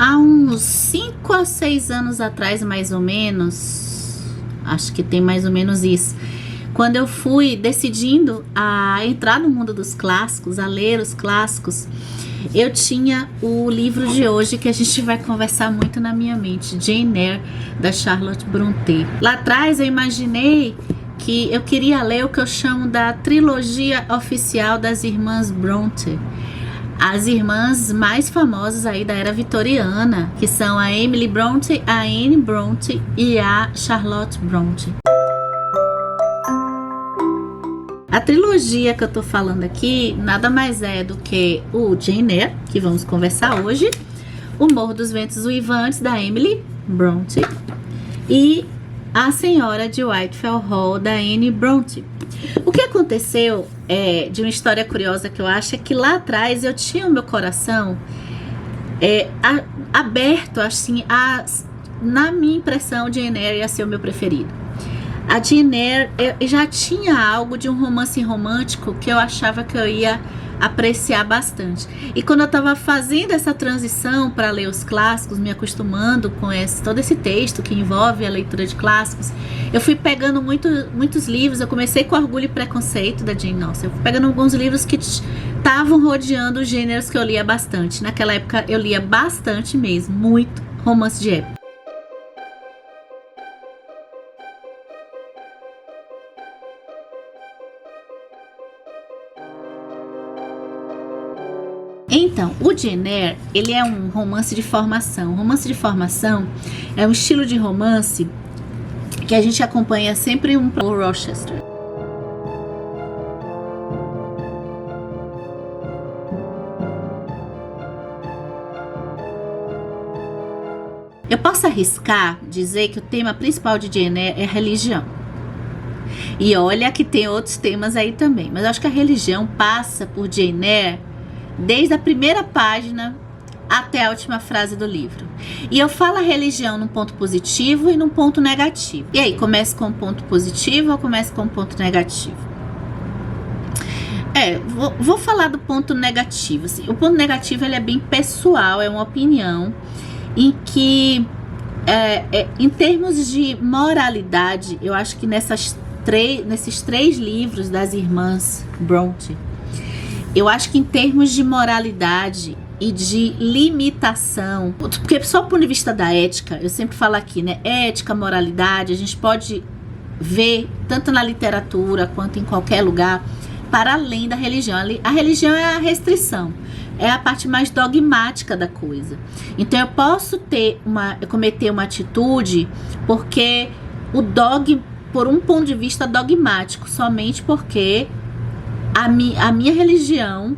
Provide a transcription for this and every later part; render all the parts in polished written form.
Há uns 5 a 6 anos atrás, mais ou menos, acho que tem mais ou menos isso, quando eu fui decidindo a entrar no mundo dos clássicos, a ler os clássicos, eu tinha o livro de hoje que a gente vai conversar muito na minha mente, Jane Eyre, da Charlotte Brontë. Lá atrás eu imaginei que eu queria ler o que eu chamo da trilogia oficial das irmãs Brontë. As irmãs mais famosas aí da era vitoriana, que são a Emily Brontë, a Anne Brontë e a Charlotte Brontë. A trilogia que eu tô falando aqui nada mais é do que o Jane Eyre, que vamos conversar hoje, O Morro dos Ventos Uivantes, da Emily Brontë, e A Senhora de Whitefell Hall, da Anne Brontë. O que aconteceu de uma história curiosa que eu acho é que lá atrás eu tinha o meu coração aberto, assim, na minha impressão, Jane Eyre ia ser o meu preferido. A Jane Eyre já tinha algo de um romance romântico que eu achava que eu ia apreciar bastante. E quando eu estava fazendo essa transição para ler os clássicos, me acostumando com todo esse texto que envolve a leitura de clássicos, eu fui pegando muitos livros. Eu comecei com Orgulho e Preconceito, da Jane Austen. Eu fui pegando alguns livros que estavam rodeando os gêneros que eu lia bastante. Naquela época eu lia bastante mesmo, muito romance de época. Então, o Jane Eyre, ele é um romance de formação. Romance de formação é um estilo de romance que a gente acompanha sempre um Rochester. Eu posso arriscar dizer que o tema principal de Jane Eyre é religião. E olha que tem outros temas aí também, mas eu acho que a religião passa por Jane Eyre desde a primeira página até a última frase do livro. E eu falo a religião num ponto positivo e num ponto negativo. E aí, começa com um ponto positivo ou começa com um ponto negativo? Vou falar do ponto negativo. Assim. O ponto negativo ele é bem pessoal, é uma opinião em que, em termos de moralidade, eu acho que nesses 3 livros das irmãs Brontë, eu acho que em termos de moralidade e de limitação, porque só do ponto de vista da ética, eu sempre falo aqui, né? Ética, moralidade, a gente pode ver tanto na literatura quanto em qualquer lugar, para além da religião. A religião é a restrição, é a parte mais dogmática da coisa. Então eu posso cometer uma atitude porque por um ponto de vista dogmático, somente porque a minha religião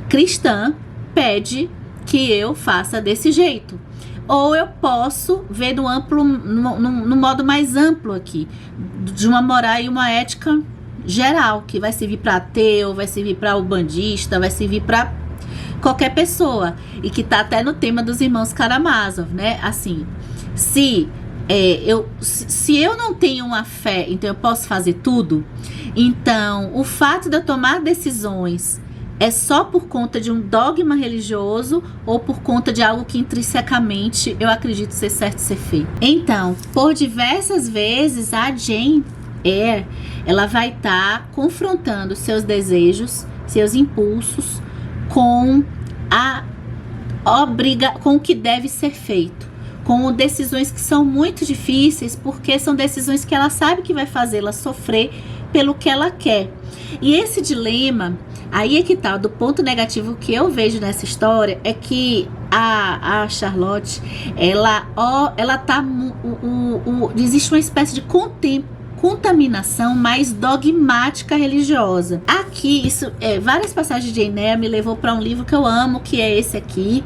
cristã pede que eu faça desse jeito. Ou eu posso ver no modo mais amplo aqui, de uma moral e uma ética geral, que vai servir para ateu, vai servir para ubandista, vai servir para qualquer pessoa. E que tá até no tema dos irmãos Karamazov, né? Assim, se eu não tenho uma fé, então eu posso fazer tudo. Então, o fato de eu tomar decisões é só por conta de um dogma religioso ou por conta de algo que intrinsecamente eu acredito ser certo ser feito. Então, por diversas vezes, a Jane Eyre, ela vai estar confrontando seus desejos, seus impulsos com com o que deve ser feito. Com decisões que são muito difíceis, porque são decisões que ela sabe que vai fazê-la sofrer pelo que ela quer. E esse dilema, aí é que tá, do ponto negativo que eu vejo nessa história, é que a Charlotte, ela tá, existe uma espécie de contaminação mais dogmática religiosa. Aqui, várias passagens de Jane Eyre me levou para um livro que eu amo, que é esse aqui,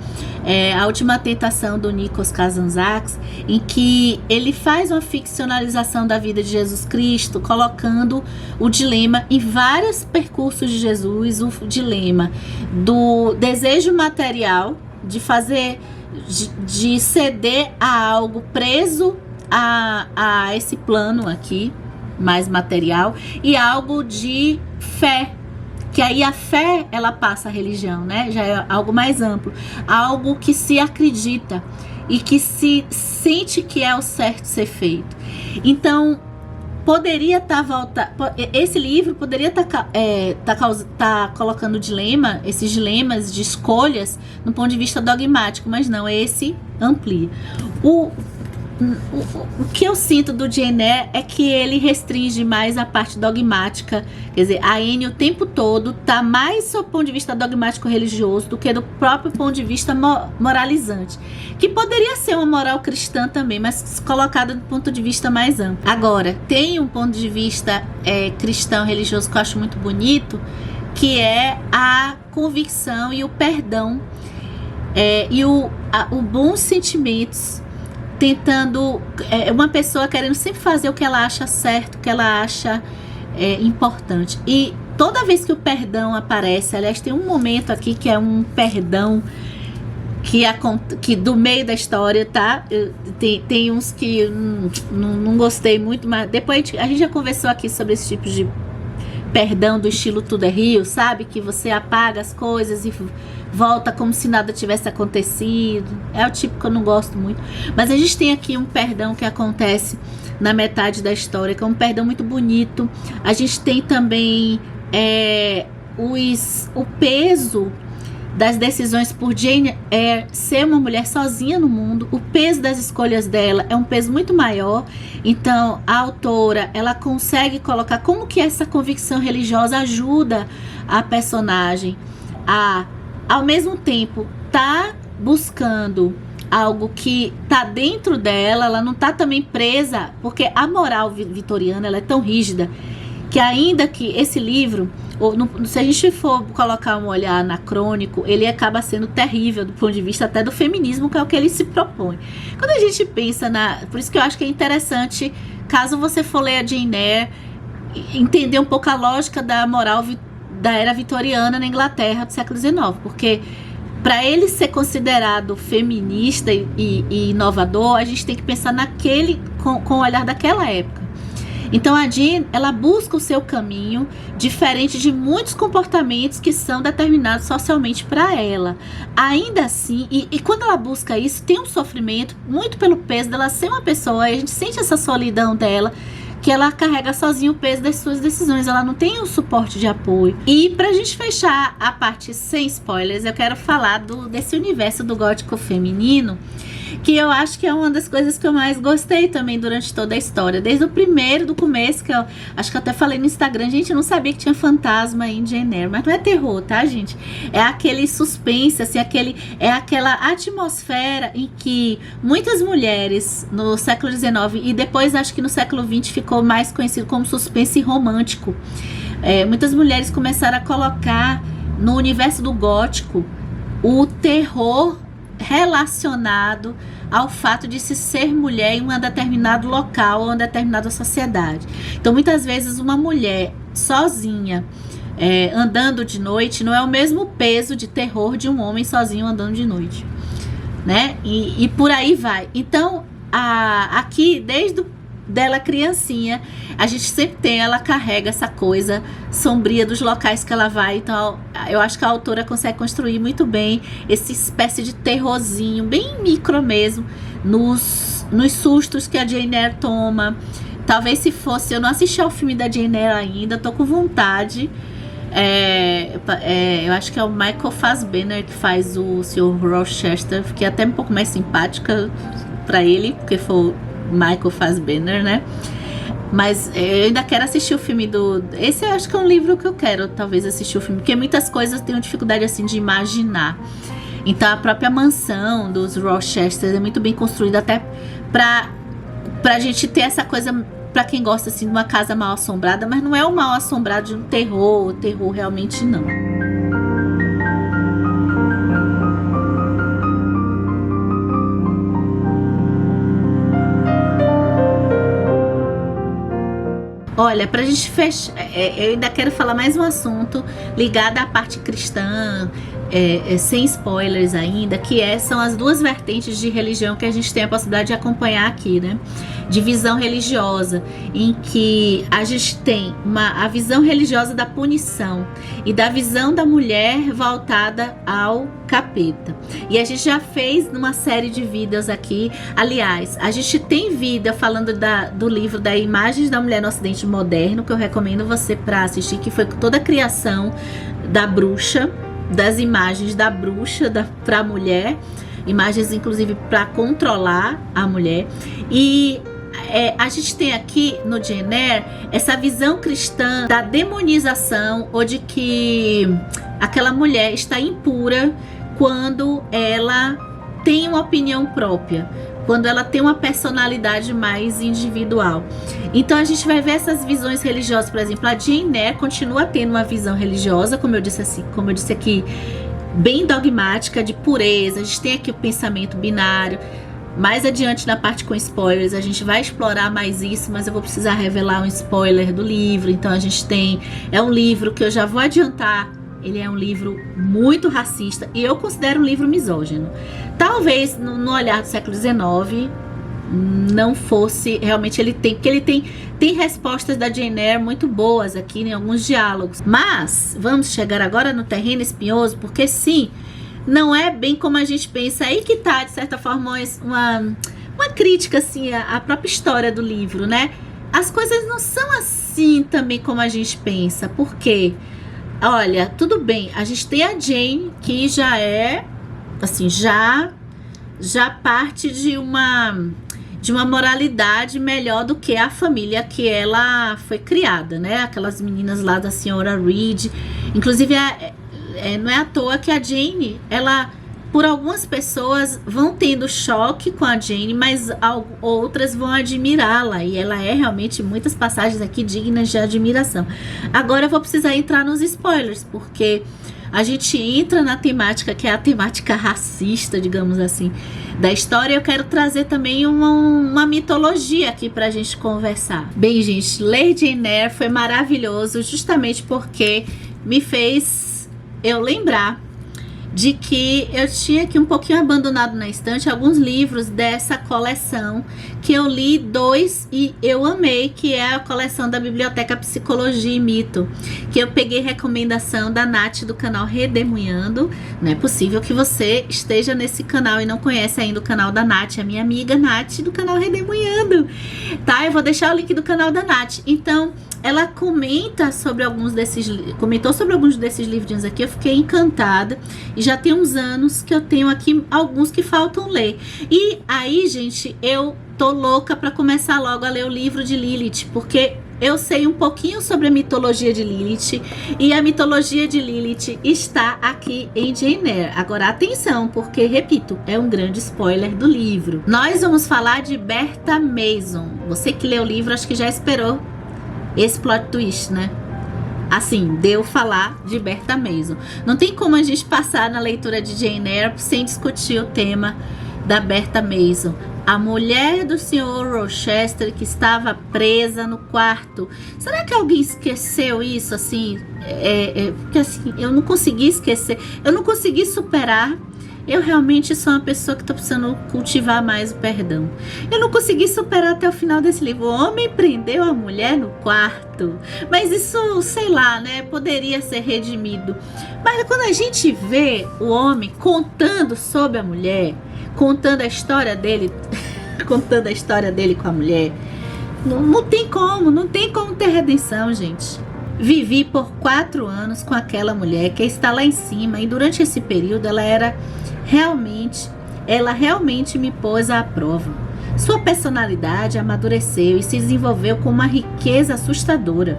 A Última Tentação, do Nikos Kazantzakis, em que ele faz uma ficcionalização da vida de Jesus Cristo, colocando o dilema em vários percursos de Jesus, o dilema do desejo material, de ceder a algo preso a esse plano aqui, mais material, e algo de fé, que aí a fé, ela passa a religião, né? Já é algo mais amplo, algo que se acredita e que se sente que é o certo ser feito. Então, poderia esse livro poderia tá colocando esses dilemas de escolhas no ponto de vista dogmático, mas não, esse amplia. O que eu sinto do Jane Eyre é que ele restringe mais a parte dogmática. Quer dizer, a Anne o tempo todo tá mais do ponto de vista dogmático religioso do que do próprio ponto de vista moralizante, que poderia ser uma moral cristã também, mas colocada do ponto de vista mais amplo. Agora, tem um ponto de vista cristão religioso que eu acho muito bonito, que é a convicção e o perdão, e o bons sentimentos, tentando, uma pessoa querendo sempre fazer o que ela acha certo, o que ela acha importante. E toda vez que o perdão aparece, aliás, tem um momento aqui que é um perdão que do meio da história, tá? Tem uns que não gostei muito, mas depois a gente já conversou aqui sobre esse tipo de perdão do estilo Tudo é Rio, sabe? Que você apaga as coisas e volta como se nada tivesse acontecido. É o tipo que eu não gosto muito. Mas a gente tem aqui um perdão que acontece na metade da história, que é um perdão muito bonito. A gente tem também o peso das decisões por Jane Eyre ser uma mulher sozinha no mundo. O peso das escolhas dela é um peso muito maior. Então a autora, ela consegue colocar como que essa convicção religiosa ajuda a personagem a, ao mesmo tempo, tá buscando algo que tá dentro dela. Ela não tá também presa, porque a moral vitoriana, ela é tão rígida que, ainda que esse livro, se a gente for colocar um olhar anacrônico, ele acaba sendo terrível do ponto de vista até do feminismo, que é o que ele se propõe. Quando a gente pensa por isso que eu acho que é interessante, caso você for ler a Jane Eyre, entender um pouco a lógica da moral da era vitoriana na Inglaterra do século XIX, porque para ele ser considerado feminista e inovador, a gente tem que pensar com o olhar daquela época. Então a Jane, ela busca o seu caminho, diferente de muitos comportamentos que são determinados socialmente para ela. Ainda assim, e quando ela busca isso, tem um sofrimento muito pelo peso dela ser uma pessoa, e a gente sente essa solidão dela, que ela carrega sozinha o peso das suas decisões, ela não tem um suporte de apoio. E pra gente fechar a parte sem spoilers, eu quero falar desse universo do gótico feminino, que eu acho que é uma das coisas que eu mais gostei também durante toda a história, desde o primeiro, do começo, que eu acho que eu até falei no Instagram, gente, eu não sabia que tinha fantasma em Jane Eyre, mas não é terror, tá, gente? É aquele suspense, assim, aquela atmosfera em que muitas mulheres no século XIX e depois acho que no século XX ficou mais conhecido como suspense romântico. Muitas mulheres começaram a colocar no universo do gótico o terror relacionado ao fato de se ser mulher em um determinado local ou em uma determinada sociedade. Então, muitas vezes, uma mulher sozinha andando de noite não é o mesmo peso de terror de um homem sozinho andando de noite, né? E por aí vai. Então, aqui, desde dela criancinha, a gente sempre ela carrega essa coisa sombria dos locais que ela vai. Então eu acho que a autora consegue construir muito bem essa espécie de terrorzinho, bem micro mesmo, nos sustos que a Jane Eyre toma. Talvez se fosse, eu não assisti ao filme da Jane Eyre ainda, tô com vontade. Eu acho que é o Michael Fassbender que faz o Sr. Rochester. Fiquei até um pouco mais simpática pra ele, porque foi o Michael Fassbender, né? Mas eu ainda quero assistir o filme esse eu acho que é um livro que eu quero talvez assistir o filme, porque muitas coisas eu tenho dificuldade assim de imaginar. Então a própria mansão dos Rochester é muito bem construída, até pra gente ter essa coisa, pra quem gosta assim de uma casa mal assombrada, mas não é o mal assombrado de um terror, o terror realmente não. Olha, pra gente fechar, eu ainda quero falar mais um assunto ligado à parte cristã, sem spoilers ainda, são as duas vertentes de religião que a gente tem a possibilidade de acompanhar aqui, né? De visão religiosa, em que a gente tem a visão religiosa da punição e da visão da mulher voltada ao capeta. E a gente já fez numa série de vídeos aqui. Aliás, a gente tem vídeo falando do livro da Imagens da Mulher no Ocidente Moderno, que eu recomendo você para assistir, que foi toda a criação da bruxa, das imagens da bruxa para a mulher, imagens inclusive para controlar a mulher. E a gente tem aqui no Jane Eyre essa visão cristã da demonização, ou de que aquela mulher está impura quando ela tem uma opinião própria, quando ela tem uma personalidade mais individual. Então a gente vai ver essas visões religiosas. Por exemplo, a Jane Eyre continua tendo uma visão religiosa, como eu disse aqui, bem dogmática, de pureza. A gente tem aqui o pensamento binário. Mais adiante na parte com spoilers a gente vai explorar mais isso, mas eu vou precisar revelar um spoiler do livro. Então a gente tem, um livro que eu já vou adiantar, ele é um livro muito racista e eu considero um livro misógino. Talvez no olhar do século XIX não fosse realmente, porque ele tem respostas da Jane Eyre muito boas aqui em alguns diálogos. Mas vamos chegar agora no terreno espinhoso, porque sim, não é bem como a gente pensa. Aí que tá, de certa forma, uma crítica assim à própria história do livro, né? As coisas não são assim também como a gente pensa. Por quê? Olha, tudo bem, a gente tem a Jane, que já é assim, já parte de uma moralidade melhor do que a família que ela foi criada, né? Aquelas meninas lá da senhora Reed. Inclusive, não é à toa que a Jane, por algumas pessoas vão tendo choque com a Jane, mas outras vão admirá-la, e ela é realmente, muitas passagens aqui dignas de admiração. Agora eu vou precisar entrar nos spoilers, porque a gente entra na temática que é a temática racista, digamos assim, da história. Eu quero trazer também uma mitologia aqui pra gente conversar. Bem, gente, ler Jane Eyre foi maravilhoso, justamente porque me fez eu lembrar de que eu tinha aqui um pouquinho abandonado na estante alguns livros dessa coleção, que eu li 2 e eu amei, que é a coleção da Biblioteca Psicologia e Mito, que eu peguei recomendação da Nath do canal Redemunhando. Não é possível que você esteja nesse canal e não conhece ainda o canal da Nath, a minha amiga Nath do canal Redemunhando, tá? Eu vou deixar o link do canal da Nath. Então, ela comentou sobre alguns desses livrinhos aqui. Eu fiquei encantada, e já tem uns anos que eu tenho aqui alguns que faltam ler. E aí, gente, eu tô louca para começar logo a ler o livro de Lilith, porque eu sei um pouquinho sobre a mitologia de Lilith, e a mitologia de Lilith está aqui em Jane Eyre. Agora, atenção, porque, repito, é um grande spoiler do livro. Nós vamos falar de Bertha Mason. Você que leu o livro, acho que já esperou esse plot twist, né? Assim, deu falar de Bertha Mason. Não tem como a gente passar na leitura de Jane Eyre sem discutir o tema da Bertha Mason, a mulher do Sr. Rochester que estava presa no quarto. Será que alguém esqueceu isso, assim? Porque assim, eu não consegui esquecer, eu não consegui superar. Eu realmente sou uma pessoa que está precisando cultivar mais o perdão. Eu não consegui superar até o final desse livro. O homem prendeu a mulher no quarto. Mas isso, sei lá, né? Poderia ser redimido. Mas quando a gente vê o homem contando sobre a mulher, contando a história dele, contando a história dele com a mulher, não tem como ter redenção, gente. Vivi por 4 anos com aquela mulher que está lá em cima, e durante esse período ela realmente me pôs à prova. Sua personalidade amadureceu e se desenvolveu com uma riqueza assustadora.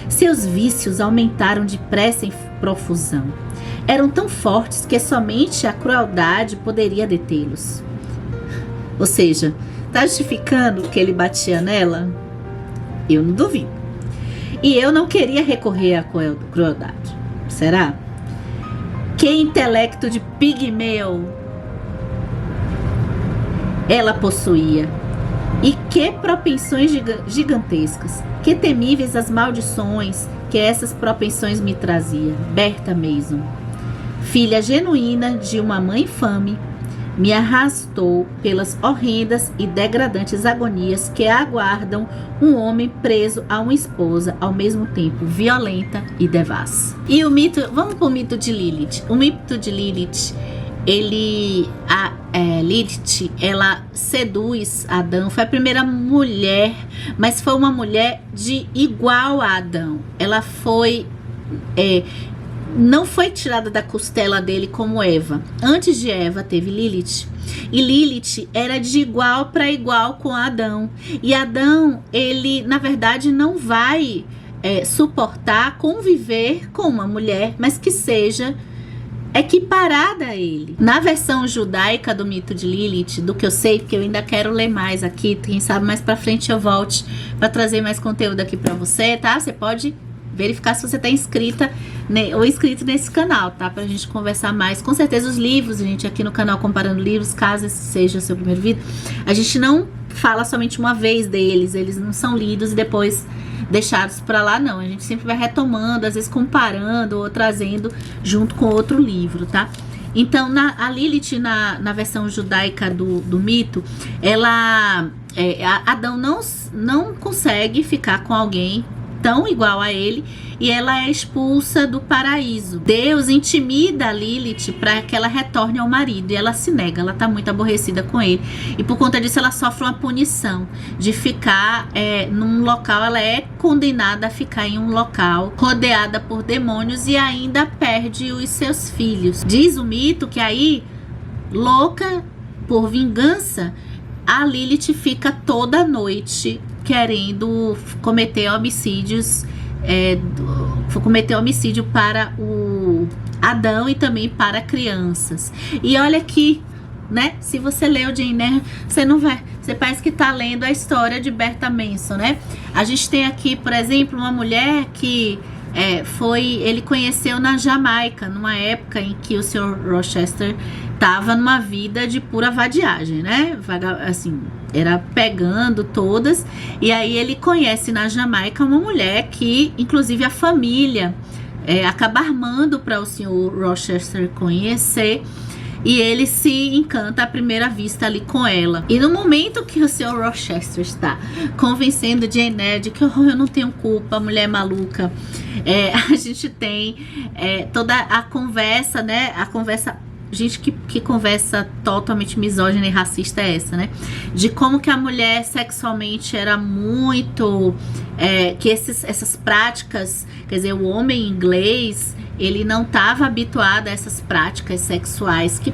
Seus vícios aumentaram depressa em profusão. Eram tão fortes que somente a crueldade poderia detê-los. Ou seja, está justificando que ele batia nela? Eu não duvido. E eu não queria recorrer à crueldade. Será? Que intelecto de pigmeu ela possuía! E que propensões gigantescas! Que temíveis as maldições que essas propensões me traziam! Bertha Mason. filha genuína de uma mãe infame, me arrastou pelas horrendas e degradantes agonias que aguardam um homem preso a uma esposa, ao mesmo tempo violenta e devassa. E o mito, vamos para o mito de Lilith. O mito de Lilith, Lilith, ela seduz Adão, foi a primeira mulher, mas foi uma mulher de igual a Adão. Ela foi... não foi tirada da costela dele como Eva. Antes de Eva teve Lilith. E Lilith era de igual para igual com Adão. E Adão, ele na verdade não vai suportar conviver com uma mulher, mas que seja equiparada a ele. Na versão judaica do mito de Lilith, do que eu sei, porque eu ainda quero ler mais aqui, quem sabe mais pra frente eu volte para trazer mais conteúdo aqui para você, tá? Você pode verificar se você tá inscrita ou inscrito nesse canal, tá? Pra gente conversar mais. Com certeza os livros, gente, aqui no canal Comparando Livros, caso esse seja o seu primeiro vídeo, a gente não fala somente uma vez deles, eles não são lidos e depois deixados pra lá, não. A gente sempre vai retomando, às vezes comparando ou trazendo junto com outro livro, tá? Então, a Lilith, na versão judaica do mito, Adão não consegue ficar com alguém tão igual a ele, e ela é expulsa do paraíso. Deus intimida a Lilith para que ela retorne ao marido, e ela se nega, ela tá muito aborrecida com ele, e por conta disso ela sofre uma punição de ficar num local, ela é condenada a ficar em um local rodeada por demônios e ainda perde os seus filhos. Diz o mito que aí, louca por vingança, a Lilith fica toda noite querendo cometer homicídios, cometer homicídio para o Adão e também para crianças. E olha aqui, né? Se você leu Jane Eyre, você parece que tá lendo a história de Bertha Mason, né? A gente tem aqui, por exemplo, uma mulher que ele conheceu na Jamaica, numa época em que o Sr. Rochester estava numa vida de pura vadiagem, né? Assim, era pegando todas. E aí ele conhece na Jamaica uma mulher que, inclusive, a família acaba armando para o Sr. Rochester conhecer. E ele se encanta à primeira vista ali com ela. E no momento que o Sr. Rochester está convencendo Jane Eyre de que eu não tenho culpa, mulher maluca, a gente tem toda a conversa, né? A conversa... Gente, que conversa totalmente misógina e racista é essa, né? De como que a mulher sexualmente era muito... que essas práticas... Quer dizer, o homem inglês, ele não estava habituado a essas práticas sexuais, que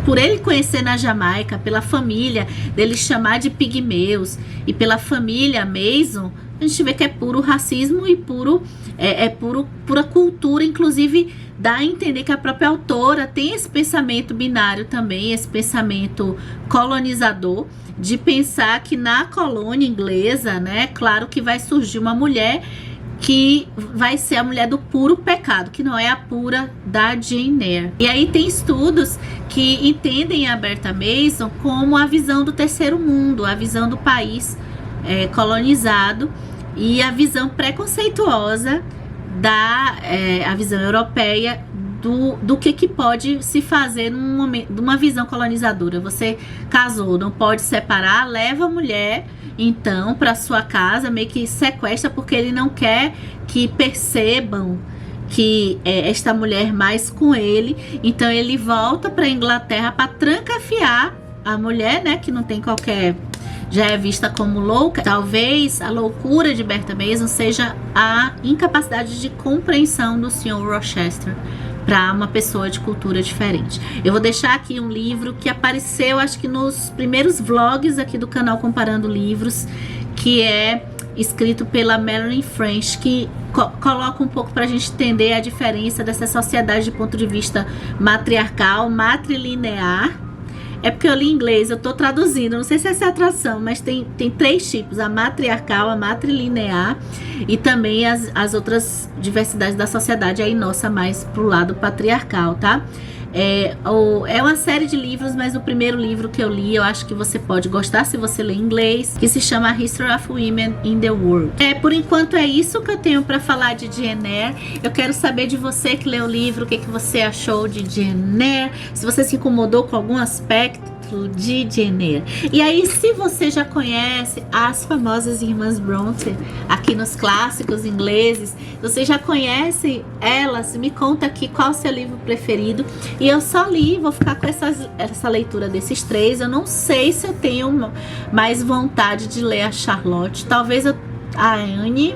por ele conhecer na Jamaica, pela família dele chamar de pigmeus, e pela família Mason, a gente vê que é puro racismo e pura cultura, inclusive dá a entender que a própria autora tem esse pensamento binário também, esse pensamento colonizador, de pensar que na colônia inglesa, né, claro que vai surgir uma mulher que vai ser a mulher do puro pecado, que não é a pura da Jane Eyre. E aí tem estudos que entendem a Bertha Mason como a visão do terceiro mundo, a visão do país colonizado, e a visão preconceituosa a visão europeia do que pode se fazer num momento, numa visão colonizadora. Você casou, não pode separar, leva a mulher então para sua casa, meio que sequestra, porque ele não quer que percebam que esta mulher mais com ele. Então ele volta para Inglaterra para trancafiar a mulher, né, que não tem qualquer... já é vista como louca. Talvez a loucura de Bertha Mason seja a incapacidade de compreensão do Sr. Rochester para uma pessoa de cultura diferente. Eu vou deixar aqui um livro que apareceu, acho que nos primeiros vlogs aqui do canal Comparando Livros, que é escrito pela Marilyn French, que coloca um pouco para a gente entender a diferença dessa sociedade de ponto de vista matriarcal, matrilinear. É porque eu li em inglês, eu tô traduzindo, não sei se essa é a tradução, mas tem 3 tipos: a matriarcal, a matrilinear e também as outras diversidades da sociedade, aí nossa, mais pro lado patriarcal, tá? É uma série de livros, mas o primeiro livro que eu li, eu acho que você pode gostar se você ler inglês, que se chama History of Women in the World. Por enquanto é isso que eu tenho para falar de Jane Eyre. Eu quero saber de você que leu o livro, o que você achou de Jane Eyre, se você se incomodou com algum aspecto de Jane Eyre. E aí, se você já conhece as famosas irmãs Bronte aqui nos clássicos ingleses, você já conhece elas, me conta aqui qual o seu livro preferido. E eu só li, vou ficar com essa leitura desses três. Eu não sei se eu tenho mais vontade de ler a Charlotte, talvez a Anne.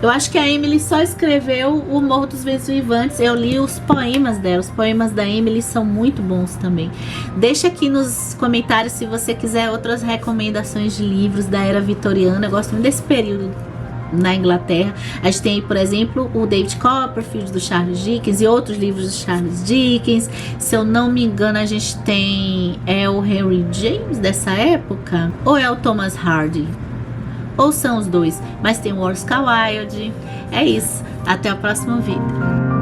Eu acho que a Emily só escreveu o Morro dos Ventos Vivantes. Eu li os poemas dela. Os poemas da Emily são muito bons também. Deixa aqui nos comentários se você quiser outras recomendações de livros da era vitoriana. Eu gosto muito desse período na Inglaterra. A gente tem aí, por exemplo, o David Copperfield do Charles Dickens e outros livros do Charles Dickens. Se eu não me engano, a gente tem o Henry James dessa época, ou é o Thomas Hardy? Ou são os dois, mas tem o Oscar Wilde. É isso, até o próximo vídeo.